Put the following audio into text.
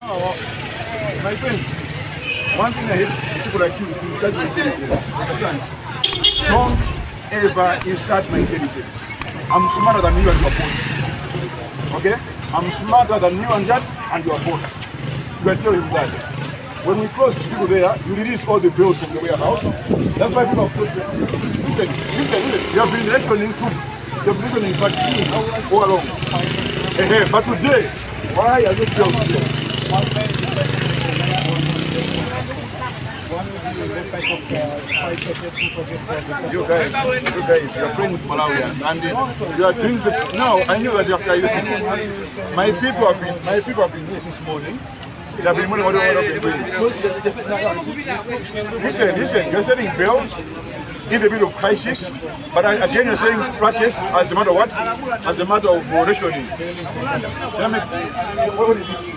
My friend, one thing I hate people like you to judge my intelligence. Understand? Don't ever insult my intelligence. I'm smarter than you and your boss. Okay? I'm smarter than you and that and your boss. You can tell him that. When we close the people there, you release all the bills from the warehouse. That's why people are close. Listen. You have been rationing too. You have been rationing back all along. But today, why are you bills today? You guys, you're playing with Malawians, and you are doing the. Now I knew that you are. My people have been here since morning. They have been doing what they've been doing. Listen, you're selling bills in the middle of crisis, but again you're selling practice as a matter of what? As a matter of rationing. What is this?